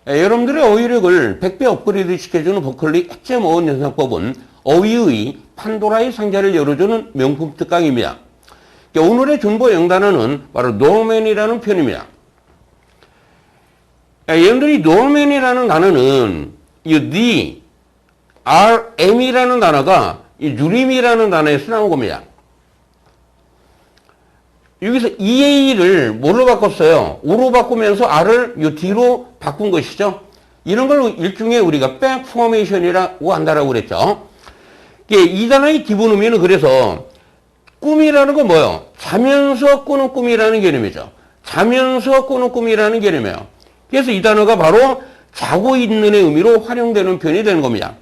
여러분들의 어휘력을 100배 업그레이드 시켜주는 버클리 핵심 어원 연상법은 어휘의 판도라의 상자를 열어주는 명품 특강입니다. 오늘의 준보 영단어는 바로 노맨이라는 표현입니다. 여러분들이 노맨이라는 단어는 이 RM이라는 단어가 이 유림이라는 단어에서 나온 겁니다. 여기서 EA를 뭐로 바꿨어요? O로 바꾸면서 R을 요 D로 바꾼 것이죠. 이런 걸 일종의 우리가 백 포메이션이라고 한다라고 그랬죠. 이 단어의 기본 의미는 그래서 꿈이라는 건 뭐예요? 자면서 꾸는 꿈이라는 개념이죠. 자면서 꾸는 꿈이라는 개념이에요. 그래서 이 단어가 바로 자고 있는의 의미로 활용되는 표현이 되는 겁니다.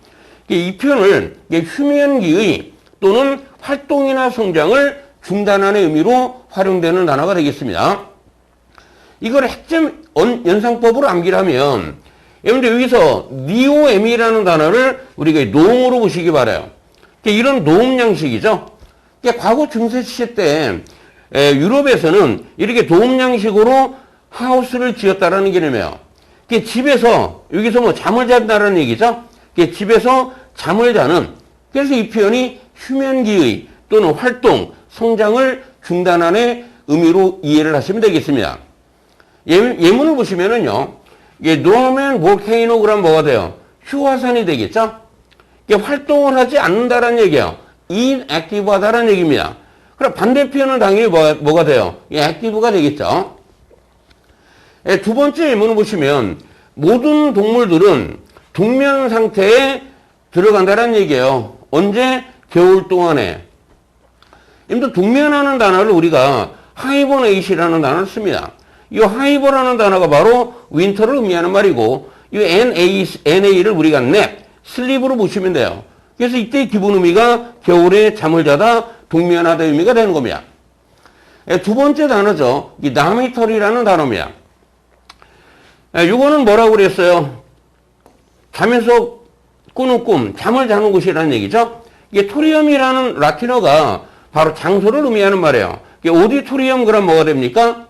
이 표현을 휴면기의 또는 활동이나 성장을 중단하는 의미로 활용되는 단어가 되겠습니다. 이걸 핵심 연상법으로 암기하면 여러분들 여기서 NOM이라는 단어를 우리가 노음으로 보시기 바라요. 이런 노음 양식이죠. 과거 중세 시대 때 유럽에서는 이렇게 노음 양식으로 하우스를 지었다라는 개념이에요. 집에서 여기서 뭐 잠을 잔다는 얘기죠. 집에서 잠을 자는, 그래서 이 표현이 휴면기의 또는 활동, 성장을 중단하는 의미로 이해를 하시면 되겠습니다. 예문을 보시면은요, 노맨 볼케이노 그럼 뭐가 돼요? 휴화산이 되겠죠? 활동을 하지 않는다라는 얘기예요. inactive하다라는 얘기입니다. 그럼 반대표현은 당연히 뭐가 돼요? active가 되겠죠? 두 번째 예문을 보시면 모든 동물들은 동면 상태에 들어간다라는 얘기예요. 언제? 겨울 동안에. 동면하는 단어를 우리가 하이버네이시라는 단어를 씁니다. 이 하이버라는 단어가 바로 윈터를 의미하는 말이고 이 NA를 우리가 nap, 슬립으로 보시면 돼요. 그래서 이때 기본 의미가 겨울에 잠을 자다, 동면하다 의미가 되는 겁니다. 두 번째 단어죠. 이 나미털이라는 단어입니다. 이거는 뭐라고 그랬어요? 자면서 꾸는 꿈, 잠을 자는 곳이라는 얘기죠. 이게 토리엄이라는 라틴어가 바로 장소를 의미하는 말이에요. 오디토리엄 그럼 뭐가 됩니까?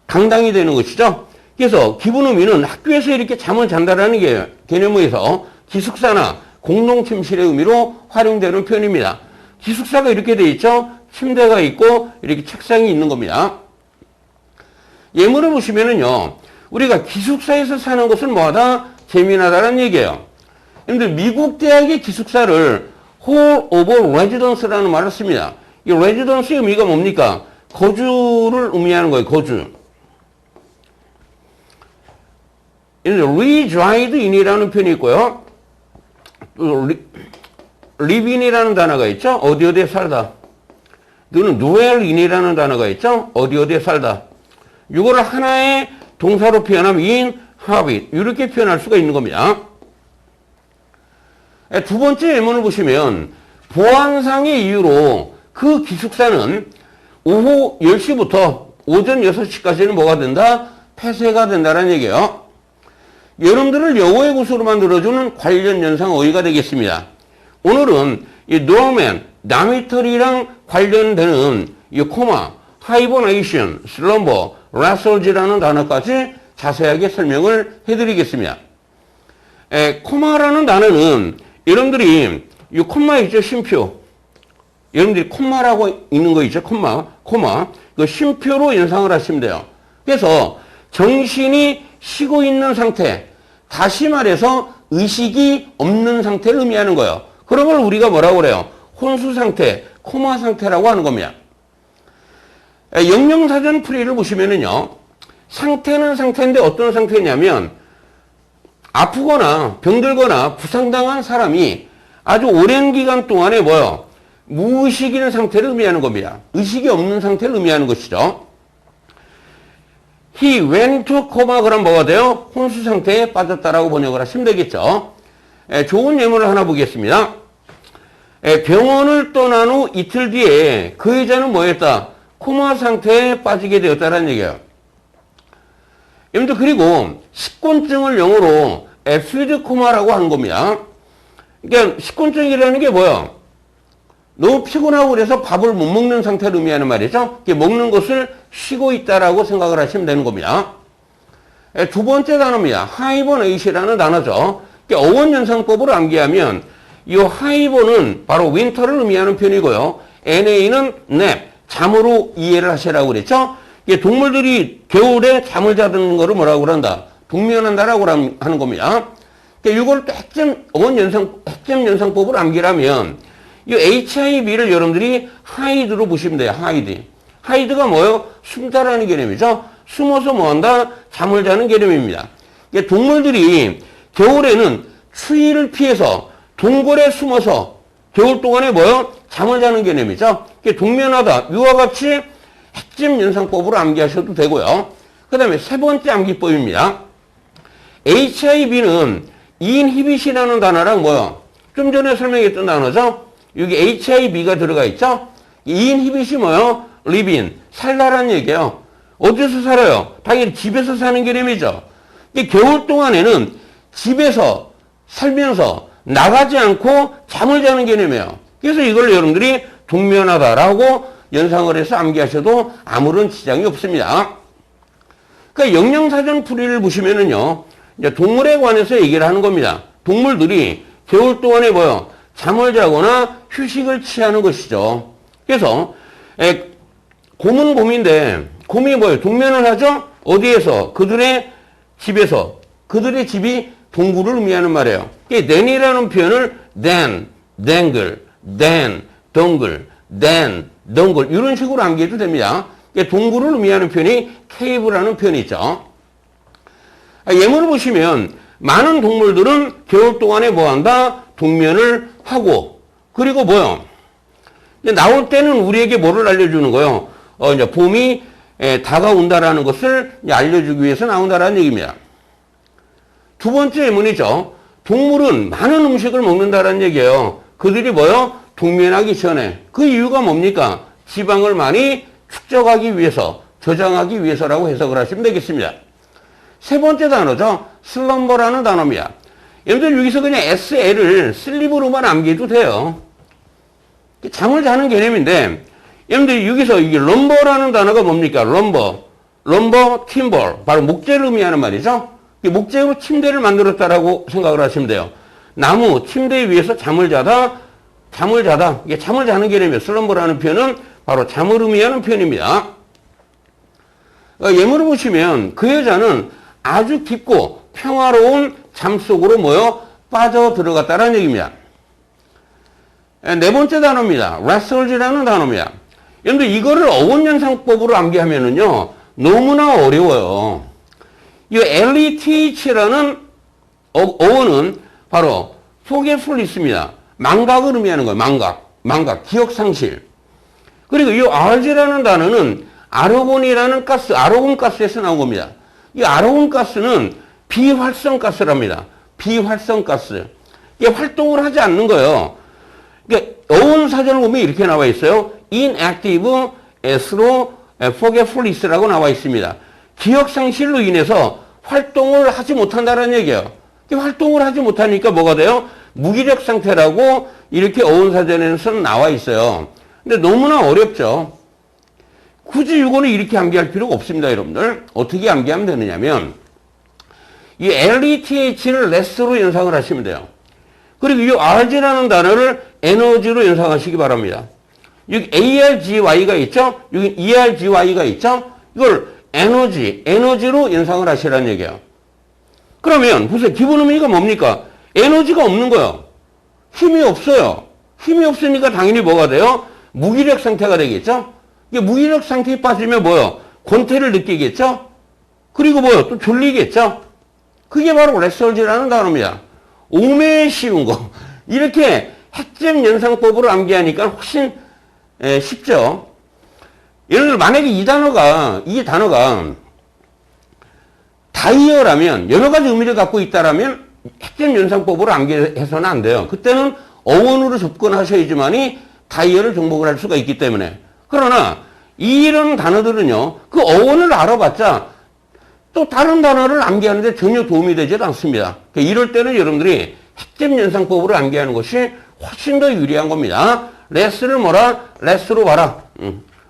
강당이 되는 것이죠. 그래서 기본 의미는 학교에서 이렇게 잠을 잔다라는 개념에서 기숙사나 공동침실의 의미로 활용되는 표현입니다. 기숙사가 이렇게 돼 있죠. 침대가 있고 이렇게 책상이 있는 겁니다. 예문을 보시면은요, 우리가 기숙사에서 사는 것은 뭐하다? 재미나다라는 얘기예요. 근데 미국 대학의 기숙사를 Hall of Residence라는 말을 씁니다. 이 residence의 의미가 뭡니까? 거주를 의미하는 거예요. 거주. reside in이라는 표현이 있고요. live in이라는 단어가 있죠. 어디에 살다. 또는 dwell in이라는 단어가 있죠. 어디에 살다. 이거를 하나의 동사로 표현하면 in, habit 이렇게 표현할 수가 있는 겁니다. 두 번째 예문을 보시면 보안상의 이유로 그 기숙사는 오후 10시부터 오전 6시까지는 뭐가 된다? 폐쇄가 된다는 얘기예요. 여러분들을 영어의 구수로 만들어주는 관련 연상 어휘가 되겠습니다. 오늘은 이 노맨, 나미털이랑 관련되는 이 코마, 하이버네이션, 슬럼버, 라설지라는 단어까지 자세하게 설명을 해드리겠습니다. 코마라는 단어는 여러분들이 이 콤마 있죠, 쉼표. 여러분들이 콤마라고 있는 거 있죠, 코마. 그 쉼표로 연상을 하시면 돼요. 그래서 정신이 쉬고 있는 상태, 다시 말해서 의식이 없는 상태를 의미하는 거예요. 그런 걸 우리가 뭐라고 그래요? 혼수 상태, 코마 상태라고 하는 겁니다. 영영사전 풀이를 보시면은요, 상태는 상태인데 어떤 상태냐면 아프거나 병들거나 부상당한 사람이 아주 오랜 기간 동안에 뭐요? 무의식인 상태를 의미하는 겁니다. 의식이 없는 상태를 의미하는 것이죠. He went to coma 그럼 뭐가 돼요? 혼수 상태에 빠졌다라고 번역을 하시면 되겠죠. 좋은 예문을 하나 보겠습니다. 병원을 떠난 후 이틀 뒤에 그 여자는 뭐 했다? 코마 상태에 빠지게 되었다는 얘기예요. 여러분들 그리고 식곤증을 영어로 에피드 코마라고 하는 겁니다. 그러니까 식곤증이라는 게 뭐야? 너무 피곤하고 그래서 밥을 못 먹는 상태를 의미하는 말이죠. 먹는 것을 쉬고 있다라고 생각을 하시면 되는 겁니다. 두 번째 단어입니다. 하이버네이션이라는 단어죠. 어원 연상법으로 암기하면 이 하이버는 바로 윈터를 의미하는 표현이고요. NA는 냅, 잠으로 이해를 하시라고 그랬죠. 동물들이 겨울에 잠을 자는 거를 뭐라고 그런다? 동면한다라고 하는 겁니다. 이걸 또 핵심 연상법으로 암기하면 이 HIV를 여러분들이 하이드로 보시면 돼요. 하이드. 하이드가 뭐예요? 숨자라는 개념이죠. 숨어서 뭐한다? 잠을 자는 개념입니다. 동물들이 겨울에는 추위를 피해서 동굴에 숨어서 겨울 동안에 뭐예요? 잠을 자는 개념이죠. 동면하다. 이와 같이 핵심 연상법으로 암기하셔도 되고요. 그 다음에 세 번째 암기법입니다. HIV는 inhibit이라는 단어랑 뭐요? 좀 전에 설명했던 단어죠. 여기 HIV가 들어가 있죠. inhibit이 뭐요? live-in, 살다라는 얘기예요. 어디서 살아요? 당연히 집에서 사는 개념이죠. 겨울 동안에는 집에서 살면서 나가지 않고 잠을 자는 개념이에요. 그래서 이걸 여러분들이 동면하다라고 연상을 해서 암기하셔도 아무런 지장이 없습니다. 그러니까 영양사전 풀이를 보시면은요, 이제 동물에 관해서 얘기를 하는 겁니다. 동물들이 겨울 동안에 뭐요? 잠을 자거나 휴식을 취하는 것이죠. 그래서 곰은 곰인데 곰이 뭐예요? 동면을 하죠? 어디에서? 그들의 집에서. 그들의 집이 동굴을 의미하는 말이에요. then이라는 표현을 then, dangle, then, dongle, then, dongle 이런 식으로 암기해도 됩니다. 동굴을 의미하는 표현이 cave라는 표현이 있죠. 예문을 보시면 많은 동물들은 겨울 동안에 뭐한다? 동면을 하고 그리고 뭐요? 나올 때는 우리에게 뭐를 알려주는 거예요? 이제 봄이 다가온다라는 것을 알려주기 위해서 나온다라는 얘기입니다. 두 번째 예문이죠. 동물은 많은 음식을 먹는다라는 얘기예요. 그들이 뭐요? 동면하기 전에. 그 이유가 뭡니까? 지방을 많이 축적하기 위해서, 저장하기 위해서라고 해석을 하시면 되겠습니다. 세 번째 단어죠. 슬럼버라는 단어입니다. 여러분들 여기서 그냥 SL을 슬립으로만 암기해도 돼요. 잠을 자는 개념인데 여러분들 여기서 이게 럼버라는 단어가 뭡니까? 럼버, 팀벌. 바로 목재를 의미하는 말이죠. 목재로 침대를 만들었다라고 생각을 하시면 돼요. 나무, 침대 위에서 잠을 자다. 이게 잠을 자는 개념이에요. 슬럼버라는 표현은 바로 잠을 의미하는 표현입니다. 예문을 보시면 그 여자는 아주 깊고 평화로운 잠 속으로 모여 빠져 들어갔다는 얘기입니다. 네 번째 단어입니다. wrestle라는 단어입니다. 여러분들 이거를 어원연상법으로 암기하면은요 너무나 어려워요. 이 LETH라는 어원은 바로 forgetfulness입니다. 망각을 의미하는 거예요. 망각, 기억상실. 그리고 이 RG라는 단어는 아르곤이라는 가스, 아르곤 가스에서 나온 겁니다. 이 아르곤 가스는 비활성 가스랍니다. 비활성 가스. 이게 활동을 하지 않는 거예요. 그러니까 어원 사전을 보면 이렇게 나와 있어요. inactive, slow, forgetfulness라고 나와 있습니다. 기억상실로 인해서 활동을 하지 못한다는 얘기예요. 활동을 하지 못하니까 뭐가 돼요? 무기력 상태라고 이렇게 어원사전에서는 나와 있어요. 근데 너무나 어렵죠. 굳이 이거는 이렇게 암기할 필요가 없습니다, 여러분들. 어떻게 암기하면 되느냐면 이 LETH를 less로 연상을 하시면 돼요. 그리고 이 RG라는 단어를 에너지로 연상하시기 바랍니다. 여기 ARGY가 있죠? 여기 ERGY가 있죠? 이걸 에너지로 연상을 하시라는 얘기예요. 그러면 보세요. 기본 의미가 뭡니까? 에너지가 없는 거예요. 힘이 없어요. 힘이 없으니까 당연히 뭐가 돼요? 무기력 상태가 되겠죠? 이게 무기력 상태에 빠지면 뭐요? 권태를 느끼겠죠? 그리고 뭐요? 또 졸리겠죠? 그게 바로 레설지라는 단어입니다. 오매 쉬운 거. 이렇게 핵심 연상법으로 암기하니까 훨씬 쉽죠? 예를 들어 만약에 이 단어가 다이어라면 여러 가지 의미를 갖고 있다라면 핵심 연상법으로 암기해서는 안 돼요. 그때는 어원으로 접근하셔야지만이 다이어를 정복을 할 수가 있기 때문에. 그러나 이런 단어들은요. 그 어원을 알아봤자 또 다른 단어를 암기하는데 전혀 도움이 되지 않습니다. 이럴 때는 여러분들이 핵심 연상법으로 암기하는 것이 훨씬 더 유리한 겁니다. 레스를 뭐라? 레스로 봐라.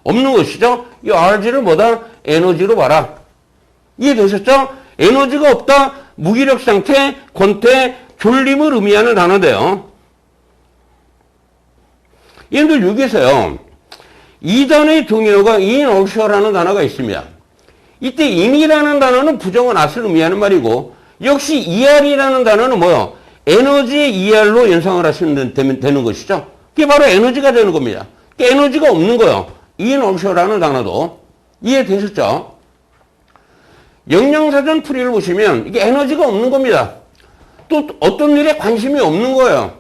없는 것이죠. 이 RG를 뭐다? 에너지로 봐라. 이해되셨죠? 에너지가 없다, 무기력 상태, 권태, 졸림을 의미하는 단어인데요. 얘들 여기서요. 이 단어의 동의어가 inertia라는 단어가 있습니다. 이때 in이라는 단어는 부정어 not을 의미하는 말이고 역시 er이라는 단어는 뭐요? 에너지의 er로 연상을 하시면 되는 것이죠. 그게 바로 에너지가 되는 겁니다. 에너지가 없는 거요. inertia라는 단어도 이해되셨죠? 영양사전 풀이를 보시면 이게 에너지가 없는 겁니다. 또 어떤 일에 관심이 없는 거예요.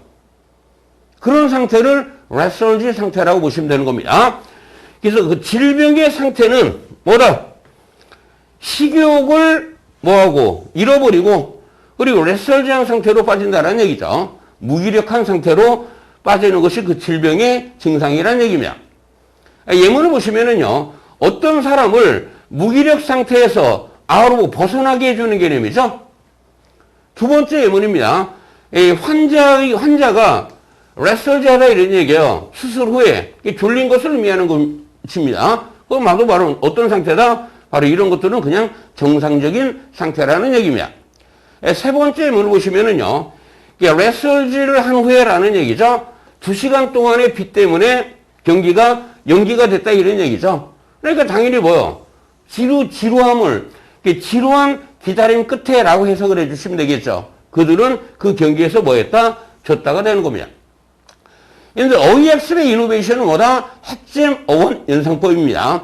그런 상태를 lethargy 상태라고 보시면 되는 겁니다. 그래서 그 질병의 상태는 뭐다? 식욕을 뭐하고 잃어버리고 그리고 lethargy한 상태로 빠진다는 얘기죠. 무기력한 상태로 빠지는 것이 그 질병의 증상이라는 얘기입니다. 예문을 보시면은요. 어떤 사람을 무기력 상태에서 아우로 벗어나게 해주는 개념이죠. 두 번째 예문입니다. 환자가 lethargy하다 이런 얘기예요. 수술 후에 졸린 것을 의미하는 것입니다. 그럼 바로 어떤 상태다? 바로 이런 것들은 그냥 정상적인 상태라는 얘기입니다. 세 번째 예문을 보시면은요. lethargy를 한 후에라는 얘기죠. 2시간 동안의 비 때문에 경기가 연기가 됐다 이런 얘기죠. 그러니까 당연히 뭐요? 지루한 기다림 끝에라고 해석을 해주시면 되겠죠. 그들은 그 경기에서 뭐 했다? 졌다가 되는 겁니다. 그런데 OEX의 이노베이션은 뭐다? 핵심 어원 연상법입니다.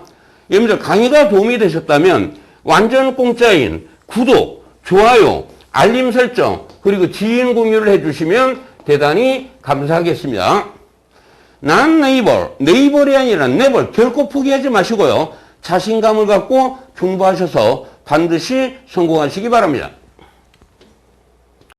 여러분들 강의가 도움이 되셨다면 완전 공짜인 구독, 좋아요, 알림 설정, 그리고 지인 공유를 해주시면 대단히 감사하겠습니다. 난 네이버이 아니라 네버, 결코 포기하지 마시고요. 자신감을 갖고 공부하셔서 반드시 성공하시기 바랍니다.